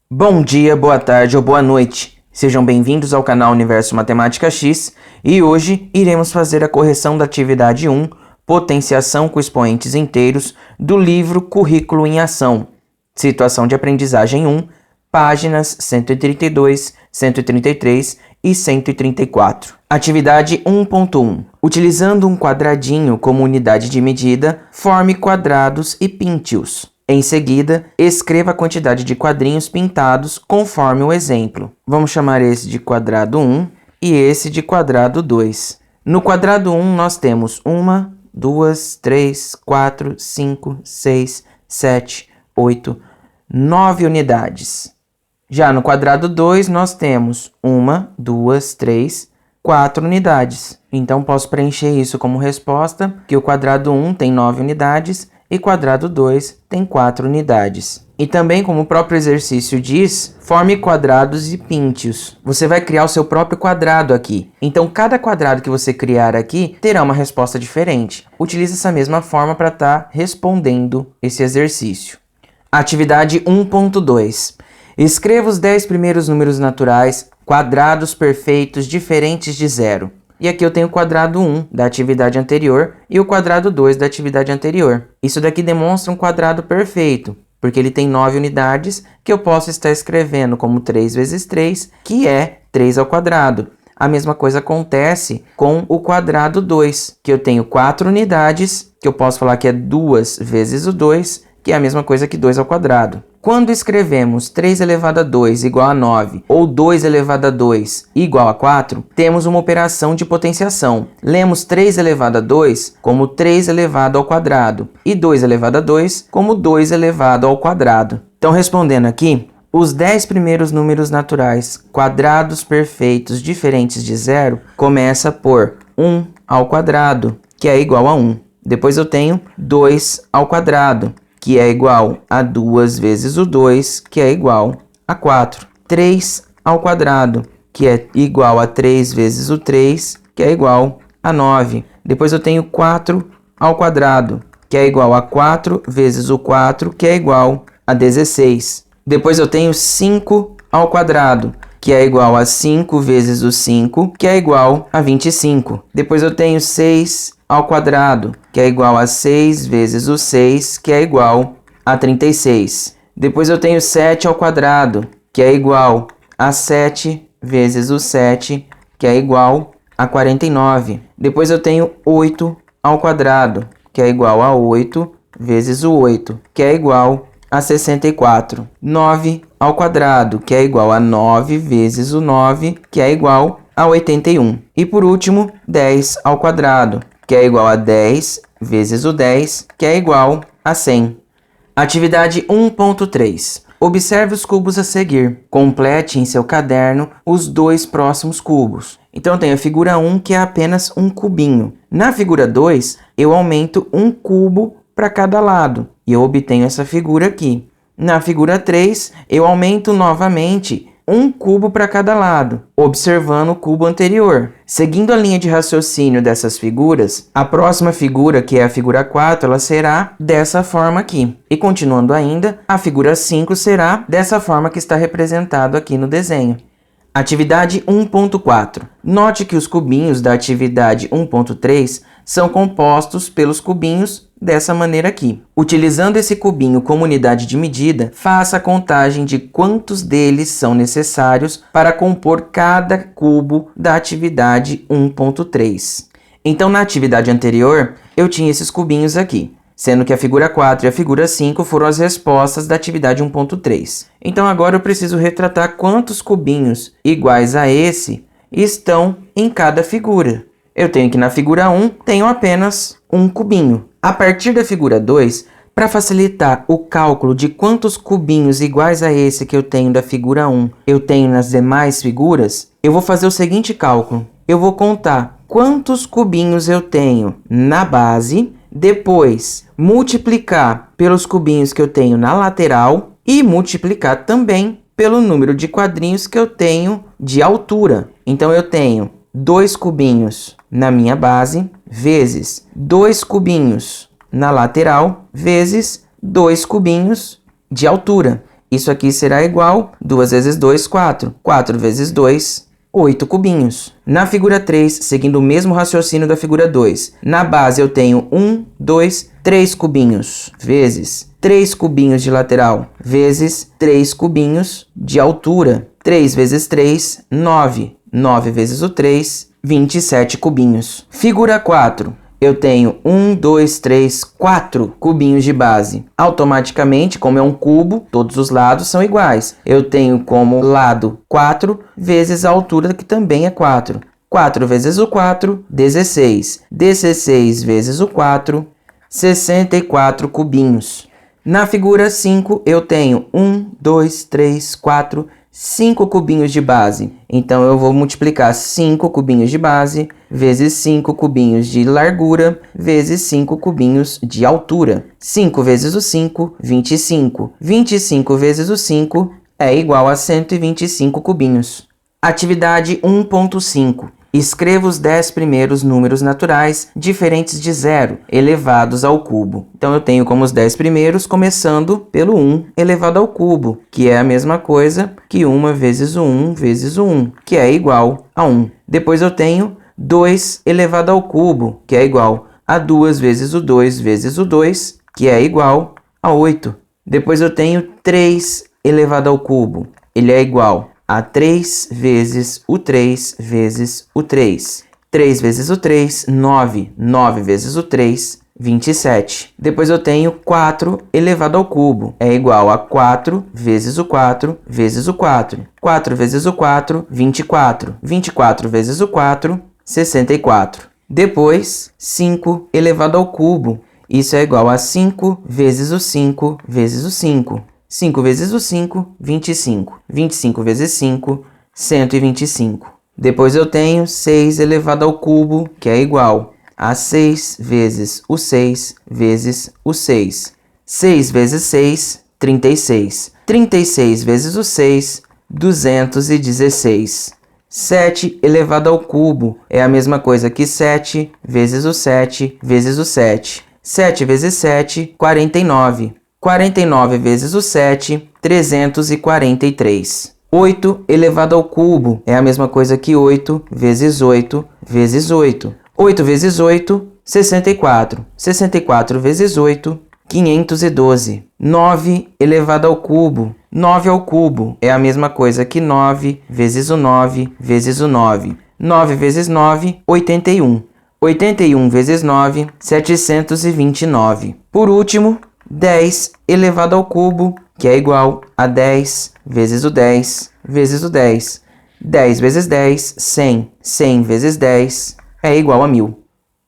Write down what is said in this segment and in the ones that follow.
Bom dia, boa tarde ou boa noite. Sejam bem-vindos ao canal Universo Matemática X e hoje iremos fazer a correção da atividade 1, Potenciação com expoentes inteiros, do livro Currículo em Ação, Situação de Aprendizagem 1, páginas 132, 133 e 134. Atividade 1.1. Utilizando um quadradinho como unidade de medida, forme quadrados e pinte-os. Em seguida, escreva a quantidade de quadrinhos pintados conforme o exemplo. Vamos chamar esse de quadrado 1 e esse de quadrado 2. No quadrado 1, nós temos 1, 2, 3, 4, 5, 6, 7, 8, 9 unidades. Já no quadrado 2, nós temos 1, 2, 3, 4 unidades. Então, posso preencher isso como resposta, que o quadrado 1 tem 9 unidades e quadrado 2 tem 4 unidades. E também, como o próprio exercício diz, forme quadrados e pinte-os. Você vai criar o seu próprio quadrado aqui. Então, cada quadrado que você criar aqui terá uma resposta diferente. Utilize essa mesma forma para estar respondendo esse exercício. Atividade 1.2. Escreva os 10 primeiros números naturais, quadrados perfeitos diferentes de zero. E aqui eu tenho o quadrado 1 da atividade anterior e o quadrado 2 da atividade anterior. Isso daqui demonstra um quadrado perfeito, porque ele tem 9 unidades que eu posso estar escrevendo como 3 vezes 3, que é 3 ao quadrado. A mesma coisa acontece com o quadrado 2, que eu tenho 4 unidades, que eu posso falar que é 2 vezes o 2, que é a mesma coisa que 2 ao quadrado. Quando escrevemos 3 elevado a 2 igual a 9 ou 2 elevado a 2 igual a 4, temos uma operação de potenciação. Lemos 3 elevado a 2 como 3 elevado ao quadrado e 2 elevado a 2 como 2 elevado ao quadrado. Então, respondendo aqui, os 10 primeiros números naturais quadrados perfeitos diferentes de zero começa por 1 ao quadrado, que é igual a 1. Depois eu tenho 2 ao quadrado, que é igual a 2 vezes o 2, que é igual a 4. 3 ao quadrado, que é igual a 3 vezes o 3, que é igual a 9. Depois eu tenho 4 ao quadrado, que é igual a 4 vezes o 4, que é igual a 16. Depois eu tenho 5 ao quadrado, que é igual a 5 vezes o 5, que é igual a 25. Depois eu tenho 6 ao quadrado, que é igual a 6 vezes o 6, que é igual a 36. Depois eu tenho 7 ao quadrado, que é igual a 7 vezes o 7, que é igual a 49. Depois eu tenho 8 ao quadrado, que é igual a 8 vezes o 8, que é igual a 64. 9 ao quadrado, que é igual a 9 vezes o 9, que é igual a 81. E por último, 10 ao quadrado, que é igual a 10 vezes o 10, que é igual a 100. Atividade 1.3. Observe os cubos a seguir. Complete em seu caderno os 2 próximos cubos. Então, eu tenho a figura 1, que é apenas um cubinho. Na figura 2, eu aumento um cubo para cada lado, e eu obtenho essa figura aqui. Na figura 3, eu aumento novamente um cubo para cada lado, observando o cubo anterior. Seguindo a linha de raciocínio dessas figuras, a próxima figura, que é a figura 4, ela será dessa forma aqui. E continuando ainda, a figura 5 será dessa forma que está representado aqui no desenho. Atividade 1.4. Note que os cubinhos da atividade 1.3 são compostos pelos cubinhos dessa maneira aqui. Utilizando esse cubinho como unidade de medida, faça a contagem de quantos deles são necessários para compor cada cubo da atividade 1.3. Então, na atividade anterior, eu tinha esses cubinhos aqui, sendo que a figura 4 e a figura 5 foram as respostas da atividade 1.3. Então, agora eu preciso retratar quantos cubinhos iguais a esse estão em cada figura. Eu tenho que na figura 1, tenho apenas um cubinho. A partir da figura 2, para facilitar o cálculo de quantos cubinhos iguais a esse que eu tenho da figura 1 eu tenho nas demais figuras, eu vou fazer o seguinte cálculo. Eu vou contar quantos cubinhos eu tenho na base, depois multiplicar pelos cubinhos que eu tenho na lateral e multiplicar também pelo número de quadrinhos que eu tenho de altura. Então, eu tenho 2 cubinhos na minha base, vezes 2 cubinhos na lateral, vezes 2 cubinhos de altura. Isso aqui será igual 2 vezes 2, 4. 4 vezes 2, 8 cubinhos. Na figura 3, seguindo o mesmo raciocínio da figura 2, na base eu tenho 1, 2, 3 cubinhos, vezes 3 cubinhos de lateral, vezes 3 cubinhos de altura. 3 vezes 3, 9. 9 vezes o 3, 27 cubinhos. Figura 4. Eu tenho 1, 2, 3, 4 cubinhos de base. Automaticamente, como é um cubo, todos os lados são iguais. Eu tenho como lado 4 vezes a altura, que também é 4. 4 vezes o 4, 16. 16 vezes o 4, 64 cubinhos. Na figura 5, eu tenho 1, 2, 3, 4, 5 cubinhos de base. Então, eu vou multiplicar 5 cubinhos de base vezes 5 cubinhos de largura vezes 5 cubinhos de altura. 5 vezes o 5, 25. 25 vezes o 5 é igual a 125 cubinhos. Atividade 1.5. Escreva os 10 primeiros números naturais diferentes de 0 elevados ao cubo. Então, eu tenho como os 10 primeiros, começando pelo 1 elevado ao cubo, que é a mesma coisa que 1 vezes o 1 vezes o 1, que é igual a 1. Depois eu tenho 2 elevado ao cubo, que é igual a 2 vezes o 2 vezes o 2, que é igual a 8. Depois eu tenho 3 elevado ao cubo, ele é igual a 3 vezes o 3 vezes o 3. 3 vezes o 3, 9. 9 vezes o 3, 27. Depois eu tenho 4 elevado ao cubo. É igual a 4 vezes o 4 vezes o 4. 4 vezes o 4, 24. 24 vezes o 4, 64. Depois, 5 elevado ao cubo. Isso é igual a 5 vezes o 5 vezes o 5. 5 vezes o 5, 25. 25 vezes 5, 125. Depois eu tenho 6 elevado ao cubo, que é igual a 6 vezes o 6 vezes o 6. 6 vezes 6, 36. 36 vezes o 6, 216. 7 elevado ao cubo é a mesma coisa que 7 vezes o 7 vezes o 7. 7 vezes 7, 49. 49 vezes o 7, 343. 8 elevado ao cubo é a mesma coisa que 8 vezes 8 vezes 8. 8 vezes 8, 64. 64 vezes 8, 512. 9 elevado ao cubo. 9 ao cubo é a mesma coisa que 9 vezes o 9 vezes o 9. 9 vezes 9, 81. 81 vezes 9, 729. Por último, 10 elevado ao cubo, que é igual a 10 vezes o 10 vezes o 10. 10 vezes 10, 100. 100 vezes 10 é igual a 1000.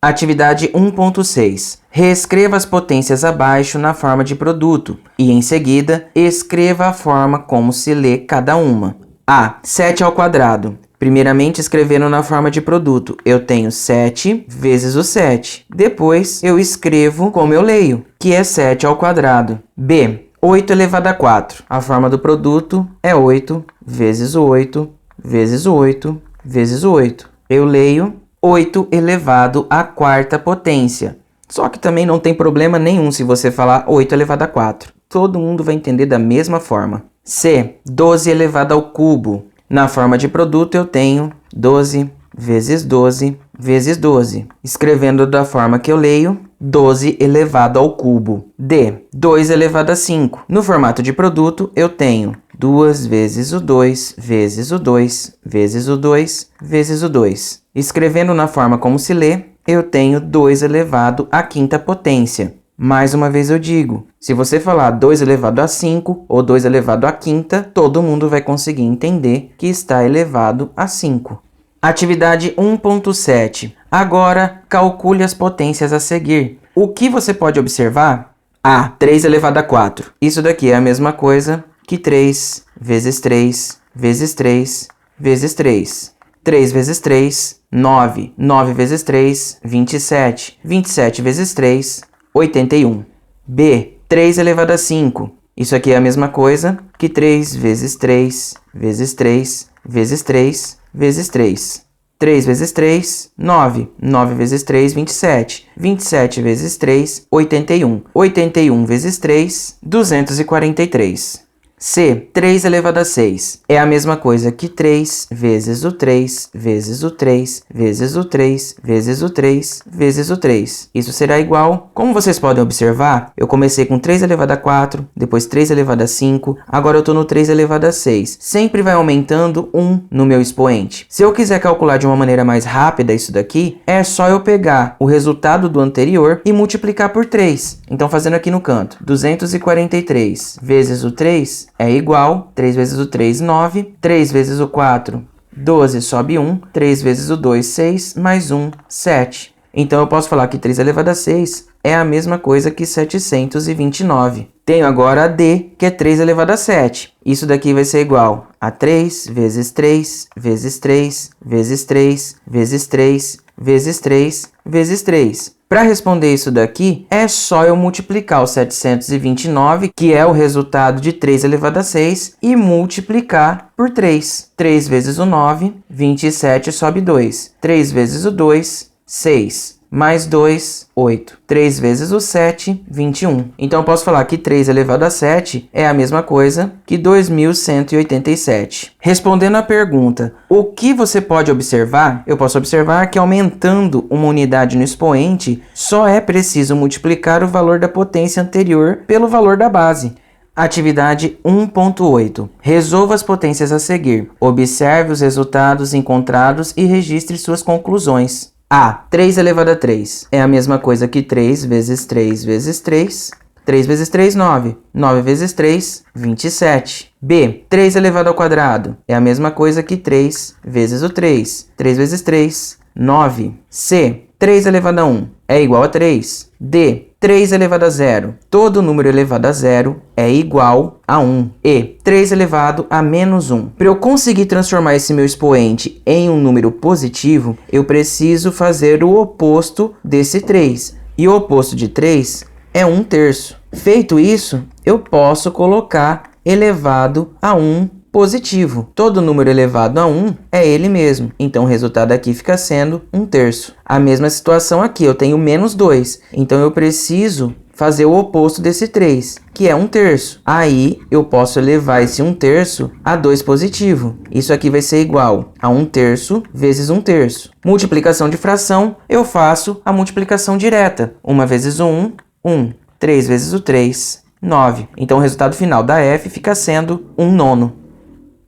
Atividade 1.6. Reescreva as potências abaixo na forma de produto e, em seguida, escreva a forma como se lê cada uma. A. 7 ao quadrado. Primeiramente, escrevendo na forma de produto, eu tenho 7 vezes o 7. Depois, eu escrevo como eu leio, que é 7 ao quadrado. B. 8 elevado a 4. A forma do produto é 8 vezes o 8 vezes o 8 vezes o 8. Eu leio 8 elevado à quarta potência. Só que também não tem problema nenhum se você falar 8 elevado a 4. Todo mundo vai entender da mesma forma. C. 12 elevado ao cubo. Na forma de produto eu tenho 12 vezes 12 vezes 12. Escrevendo da forma que eu leio, 12 elevado ao cubo. D. 2 elevado a 5. No formato de produto eu tenho 2 vezes o 2 vezes o 2 vezes o 2 vezes o 2. Escrevendo na forma como se lê, eu tenho 2 elevado à quinta potência. Mais uma vez eu digo, se você falar 2 elevado a 5 ou 2 elevado à quinta, todo mundo vai conseguir entender que está elevado a 5. Atividade 1.7. Agora, calcule as potências a seguir. O que você pode observar? A. 3 elevado a 4. Isso daqui é a mesma coisa que 3 vezes 3 vezes 3 vezes 3. 3 vezes 3, 9. 9 vezes 3, 27. 27 vezes 3, 81. B. 3 elevado a 5. Isso aqui é a mesma coisa que 3 vezes 3 vezes 3 vezes 3 vezes 3. 3 vezes 3, 9. 9 vezes 3, 27. 27 vezes 3, 81. 81 vezes 3, 243. C, 3 elevado a 6 é a mesma coisa que 3 vezes o 3 vezes o 3 vezes o 3 vezes o 3 vezes o 3. Isso será igual, como vocês podem observar, eu comecei com 3 elevado a 4, depois 3 elevado a 5, agora eu estou no 3 elevado a 6. Sempre vai aumentando 1 no meu expoente. Se eu quiser calcular de uma maneira mais rápida isso daqui, é só eu pegar o resultado do anterior e multiplicar por 3. Então, fazendo aqui no canto, 243 vezes o 3 é igual, 3 vezes o 3, 9, 3 vezes o 4, 12, sobe 1, 3 vezes o 2, 6, mais 1, 7. Então, eu posso falar que 3 elevado a 6 é a mesma coisa que 729. Tenho agora a D, que é 3 elevado a 7. Isso daqui vai ser igual a 3 vezes 3 vezes 3 vezes 3 vezes 3 vezes 3 vezes 3. Para responder isso daqui, é só eu multiplicar o 729, que é o resultado de 3 elevado a 6, e multiplicar por 3. 3 vezes o 9, 27, sobe 2. 3 vezes o 2, 6. Mais 2, 8. 3 vezes o 7, 21. Então, eu posso falar que 3 elevado a 7 é a mesma coisa que 2.187. Respondendo à pergunta, o que você pode observar? Eu posso observar que aumentando uma unidade no expoente, só é preciso multiplicar o valor da potência anterior pelo valor da base. Atividade 1.8. Resolva as potências a seguir. Observe os resultados encontrados e registre suas conclusões. A. 3 elevado a 3 é a mesma coisa que 3 vezes 3 vezes 3. 3 vezes 3, 9. 9 vezes 3, 27. B. 3 elevado ao quadrado é a mesma coisa que 3 vezes o 3. 3 vezes 3, 9. C. 3 elevado a 1 é igual a 3. D. 3 elevado a 0. Todo número elevado a 0 é igual a 1. E. 3 elevado a menos 1. Para eu conseguir transformar esse meu expoente em um número positivo, eu preciso fazer o oposto desse 3. E o oposto de 3 é 1/3. Feito isso, eu posso colocar elevado a 1 positivo. Todo número elevado a 1 é ele mesmo. Então, o resultado aqui fica sendo 1/3. A mesma situação aqui, eu tenho menos 2. Então, eu preciso fazer o oposto desse 3, que é 1/3. Aí, eu posso elevar esse 1/3 a 2 positivo. Isso aqui vai ser igual a 1/3 vezes 1/3. Multiplicação de fração, eu faço a multiplicação direta. 1 vezes o 1, 1. 3 vezes o 3, 9. Então, o resultado final da F fica sendo 1/9.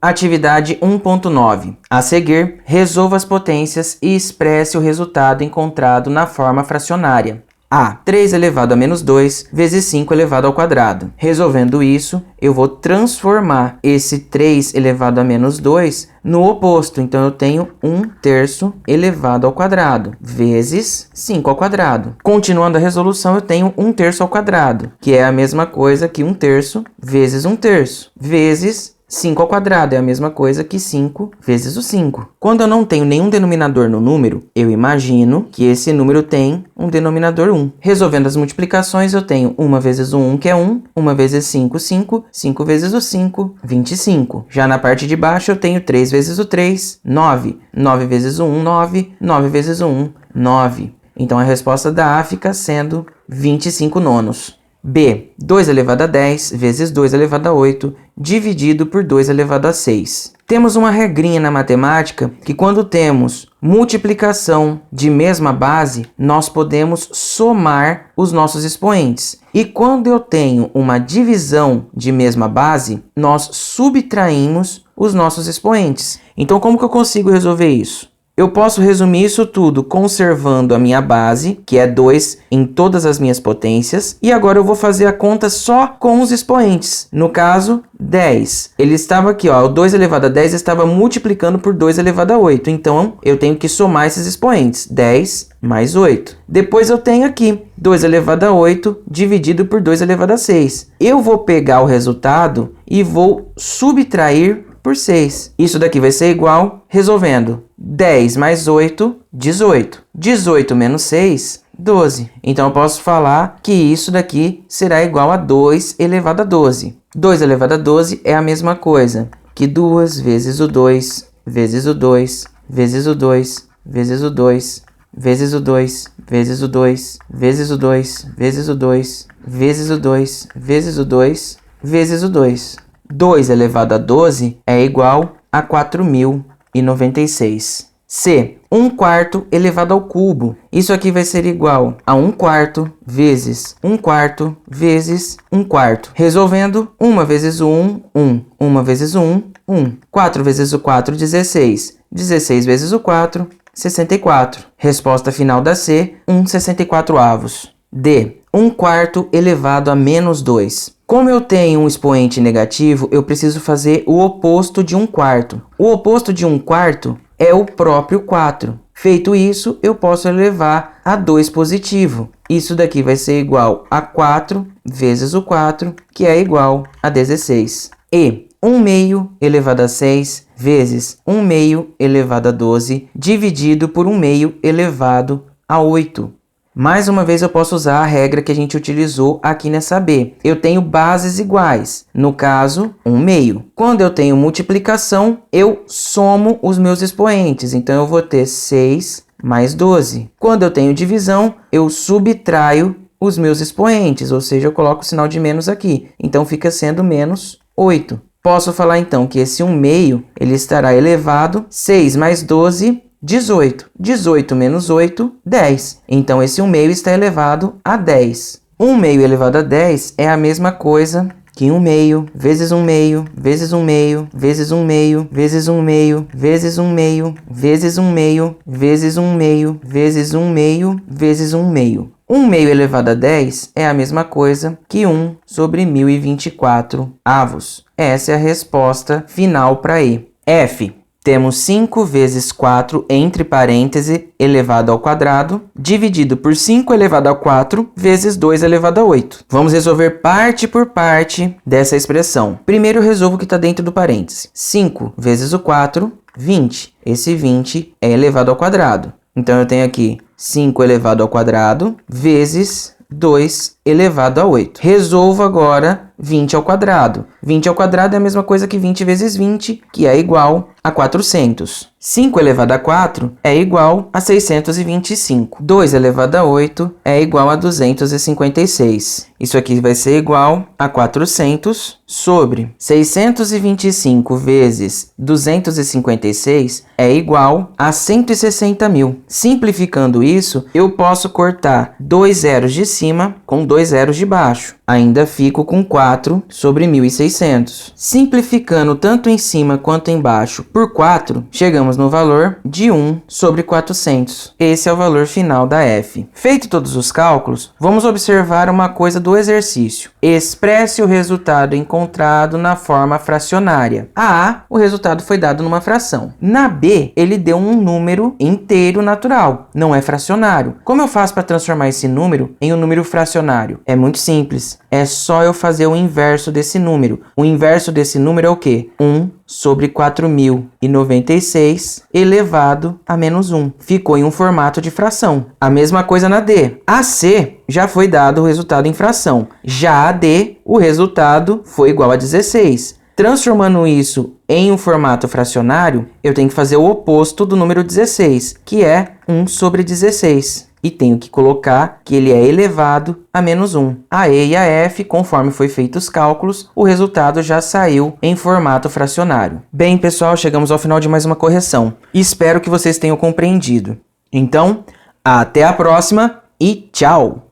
Atividade 1.9. A seguir, resolva as potências e expresse o resultado encontrado na forma fracionária. A. 3 elevado a menos 2 vezes 5 elevado ao quadrado. Resolvendo isso, eu vou transformar esse 3 elevado a menos 2 no oposto. Então, eu tenho 1/3 elevado ao quadrado vezes 5 ao quadrado. Continuando a resolução, eu tenho 1/3 ao quadrado, que é a mesma coisa que 1/3 vezes 1/3 vezes 5 ao quadrado é a mesma coisa que 5 vezes o 5. Quando eu não tenho nenhum denominador no número, eu imagino que esse número tem um denominador 1. Resolvendo as multiplicações, eu tenho 1 vezes o 1, que é 1. 1 vezes 5, 5. 5 vezes o 5, 25. Já na parte de baixo, eu tenho 3 vezes o 3, 9. 9 vezes o 1, 9. 9 vezes o 1, 9. Então, a resposta da A fica sendo 25/9. B. 2 elevado a 10 vezes 2 elevado a 8, dividido por 2 elevado a 6. Temos uma regrinha na matemática que quando temos multiplicação de mesma base, nós podemos somar os nossos expoentes. E quando eu tenho uma divisão de mesma base, nós subtraímos os nossos expoentes. Então, como que eu consigo resolver isso? Eu posso resumir isso tudo conservando a minha base, que é 2 em todas as minhas potências, e agora eu vou fazer a conta só com os expoentes. No caso, 10. Ele estava aqui, ó, o 2 elevado a 10 estava multiplicando por 2 elevado a 8. Então, eu tenho que somar esses expoentes. 10 mais 8. Depois eu tenho aqui 2 elevado a 8 dividido por 2 elevado a 6. Eu vou pegar o resultado e vou subtrair por 6. Isso daqui vai ser igual, resolvendo, 10 mais 8, 18. 18 menos 6, 12. Então, eu posso falar que isso daqui será igual a 2 elevado a 12. 2 elevado a 12 é a mesma coisa que 2 vezes o 2, vezes o 2, vezes o 2, vezes o 2, vezes o 2, vezes o 2, vezes o 2, vezes o 2, vezes o 2, vezes o 2, vezes o 2. 2 elevado a 12 é igual a 4.096. C, 1/4 elevado ao cubo. Isso aqui vai ser igual a 1/4 vezes 1/4 vezes 1/4. Resolvendo, 1 vezes o 1, 1. 1 vezes o 1, 1. 4 vezes o 4, 16. 16 vezes o 4, 64. Resposta final da C, 1/64. D, 1/4 elevado a menos 2. Como eu tenho um expoente negativo, eu preciso fazer o oposto de 1/4. O oposto de 1/4 é o próprio 4. Feito isso, eu posso elevar a 2 positivo. Isso daqui vai ser igual a 4 vezes o 4, que é igual a 16. E 1/2 elevado a 6 vezes 1/2 elevado a 12, dividido por 1/2 elevado a 8. Mais uma vez eu posso usar a regra que a gente utilizou aqui nessa B. Eu tenho bases iguais, no caso, 1/2. Quando eu tenho multiplicação, eu somo os meus expoentes. Então, eu vou ter 6 mais 12. Quando eu tenho divisão, eu subtraio os meus expoentes, ou seja, eu coloco o sinal de menos aqui. Então, fica sendo menos 8. Posso falar, então, que esse 1/2, ele estará elevado, 6 mais 12, 18. 18 menos 8, 10. Então, esse 1/2 está elevado a 10. 1/2 elevado a 10 é a mesma coisa que 1/2 vezes 1/2 vezes 1/2 vezes 1/2 vezes 1/2 vezes 1/2 vezes 1/2 vezes 1/2 vezes 1/2 vezes 1/2. 1/2 elevado a 10 é a mesma coisa que 1 sobre 1024 avos. Essa é a resposta final para E. F. Temos 5 vezes 4 entre parênteses elevado ao quadrado, dividido por 5 elevado a 4 vezes 2 elevado a 8. Vamos resolver parte por parte dessa expressão. Primeiro, eu resolvo o que está dentro do parêntese. 5 vezes o 4, 20. Esse 20 é elevado ao quadrado. Então, eu tenho aqui 5 elevado ao quadrado vezes 2 elevado a 8. Resolvo agora 20 ao quadrado. 20 ao quadrado é a mesma coisa que 20 vezes 20, que é igual a 400. 5 elevado a 4 é igual a 625. 2 elevado a 8 é igual a 256. Isso aqui vai ser igual a 400 sobre 625 vezes 256 é igual a 160.000. Simplificando isso, eu posso cortar 2 zeros de cima com 2 zeros de baixo. Ainda fico com 4 sobre 1.600. Simplificando tanto em cima quanto embaixo por 4, chegamos no valor de 1 sobre 400. Esse é o valor final da F. Feito todos os cálculos, vamos observar uma coisa do exercício. Expresse o resultado encontrado na forma fracionária. A A, o resultado foi dado numa fração. Na B, ele deu um número inteiro natural, não é fracionário. Como eu faço para transformar esse número em um número fracionário? É muito simples. É só eu fazer o inverso desse número. O inverso desse número é o quê? 1 sobre 4.096 elevado a menos 1. Ficou em um formato de fração. A mesma coisa na D. A C já foi dado o resultado em fração. Já a D, o resultado foi igual a 16. Transformando isso em um formato fracionário, eu tenho que fazer o oposto do número 16, que é 1 sobre 16. E tenho que colocar que ele é elevado a menos 1. A E e a F, conforme foi feito os cálculos, o resultado já saiu em formato fracionário. Bem, pessoal, chegamos ao final de mais uma correção. Espero que vocês tenham compreendido. Então, até a próxima e tchau!